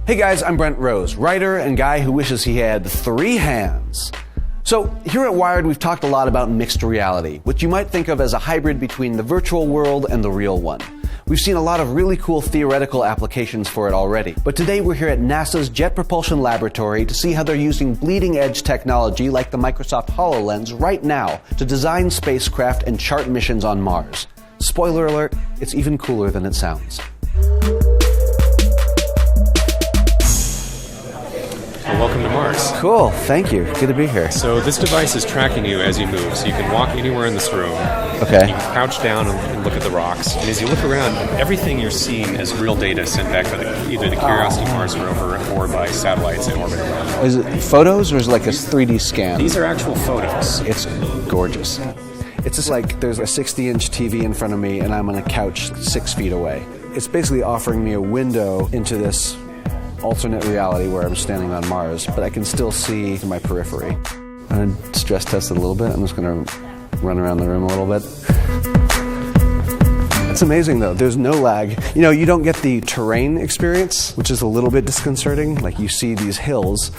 Hey guys, I'm Brent Rose, writer and guy who wishes he had 3 hands. So here at Wired, we've talked a lot about mixed reality, which you might think of as a hybrid between the virtual world and the real one. We've seen a lot of really cool theoretical applications for it already. But today we're here at NASA's Jet Propulsion Laboratory to see how they're using bleeding-edge technology like the Microsoft HoloLens right now to design spacecraft and chart missions on Mars. Spoiler alert, it's even cooler than it sounds. Well, welcome to Mars. Cool, thank you. Good to be here. So this device is tracking you as you move, so you can walk anywhere in this room. Okay. You can crouch down and look at the rocks, and as you look around, everything you're seeing is real data sent back by either the Curiosity Mars rover or by satellites in orbit around. Is it photos or is it like a 3D scan? These are actual photos. It's gorgeous. It's just like there's a 60-inch TV in front of me and I'm on a couch 6 feet away. It's basically offering me a window into this alternate reality where I'm standing on Mars, but I can still see my periphery. I'm going to stress test it a little bit. I'm just going to run around the room a little bit. It's amazing though, there's no lag. You know, you don't get the terrain experience, which is a little bit disconcerting. Like you see these hills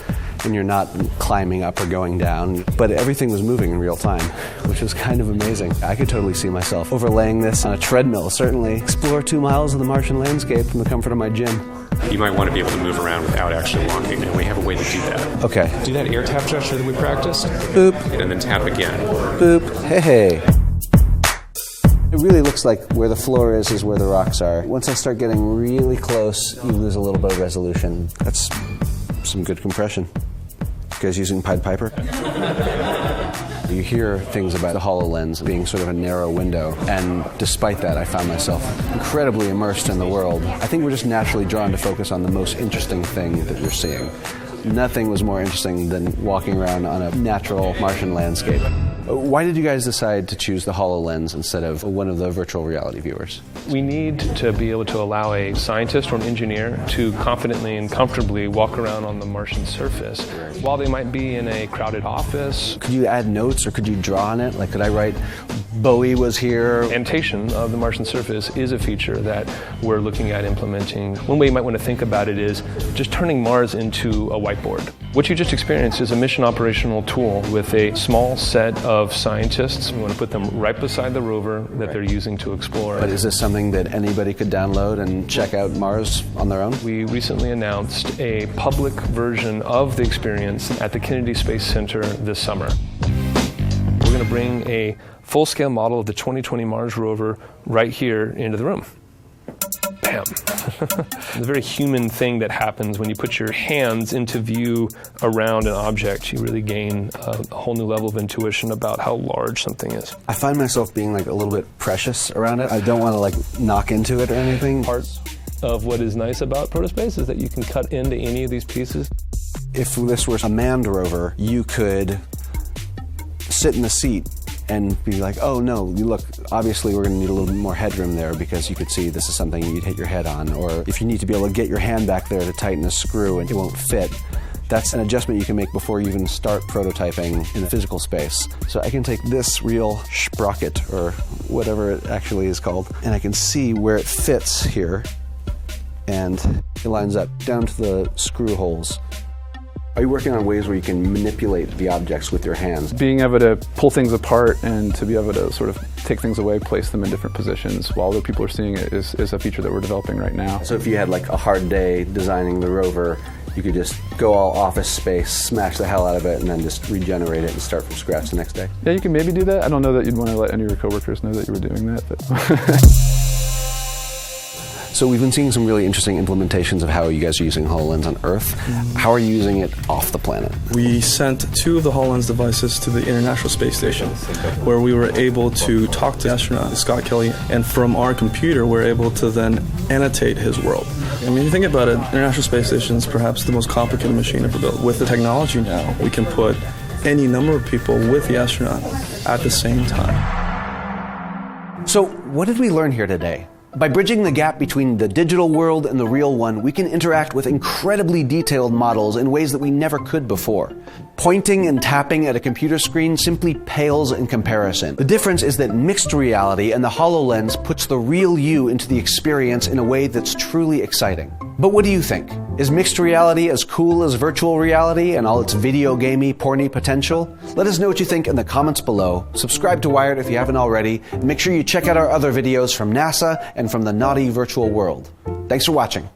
and you're not climbing up or going down, but everything was moving in real time, which was kind of amazing. I could totally see myself overlaying this on a treadmill, certainly. Explore 2 miles of the Martian landscape from the comfort of my gym. You might want to be able to move around without actually walking, and we have a way to do that. Okay. Do that air tap gesture that we practiced. Boop. And then tap again. Boop. Hey. It really looks like where the floor is where the rocks are. Once I start getting really close, you lose a little bit of resolution. That's some good compression. You guys using Pied Piper? You hear things about the HoloLens being sort of a narrow window, and despite that, I found myself incredibly immersed in the world. I think we're just naturally drawn to focus on the most interesting thing that you're seeing. Nothing was more interesting than walking around on a natural Martian landscape. Why did you guys decide to choose the HoloLens instead of one of the virtual reality viewers? We need to be able to allow a scientist or an engineer to confidently and comfortably walk around on the Martian surface while they might be in a crowded office. Could you add notes or could you draw on it? Like, could I write, Bowie was here? Annotation of the Martian surface is a feature that we're looking at implementing. One way you might want to think about it is just turning Mars into a whiteboard. What you just experienced is a mission operational tool with a small set of scientists. We want to put them right beside the rover that they're using to explore. But is this something that anybody could download and check out Mars on their own? We recently announced a public version of the experience at the Kennedy Space Center this summer. We're going to bring a full-scale model of the 2020 Mars rover right here into the room. Bam. It's a very human thing that happens when you put your hands into view around an object. You really gain a whole new level of intuition about how large something is. I find myself being like a little bit precious around it. I don't want to like knock into it or anything. Part of what is nice about protospace is that you can cut into any of these pieces. If this were a manned rover, you could sit in the seat and be like, oh no, you look, obviously we're going to need a little bit more headroom there because you could see this is something you'd hit your head on. Or if you need to be able to get your hand back there to tighten a screw and it won't fit, that's an adjustment you can make before you even start prototyping in the physical space. So I can take this real sprocket, or whatever it actually is called, and I can see where it fits here, and it lines up down to the screw holes. Are you working on ways where you can manipulate the objects with your hands? Being able to pull things apart and to be able to sort of take things away, place them in different positions while other people are seeing it is a feature that we're developing right now. So if you had like a hard day designing the rover, you could just go all office space, smash the hell out of it, and then just regenerate it and start from scratch the next day? Yeah, you can maybe do that. I don't know that you'd want to let any of your coworkers know that you were doing that, but So we've been seeing some really interesting implementations of how you guys are using HoloLens on Earth. How are you using it off the planet? We sent 2 of the HoloLens devices to the International Space Station, where we were able to talk to astronaut Scott Kelly, and from our computer we're able to then annotate his world. I mean, you think about it, International Space Station is perhaps the most complicated machine ever built. With the technology now, we can put any number of people with the astronaut at the same time. So what did we learn here today? By bridging the gap between the digital world and the real one, we can interact with incredibly detailed models in ways that we never could before. Pointing and tapping at a computer screen simply pales in comparison. The difference is that mixed reality and the HoloLens puts the real you into the experience in a way that's truly exciting. But what do you think? Is mixed reality as cool as virtual reality and all its video gamey, porny potential? Let us know what you think in the comments below. Subscribe to Wired if you haven't already, and make sure you check out our other videos from NASA and from the naughty virtual world. Thanks for watching.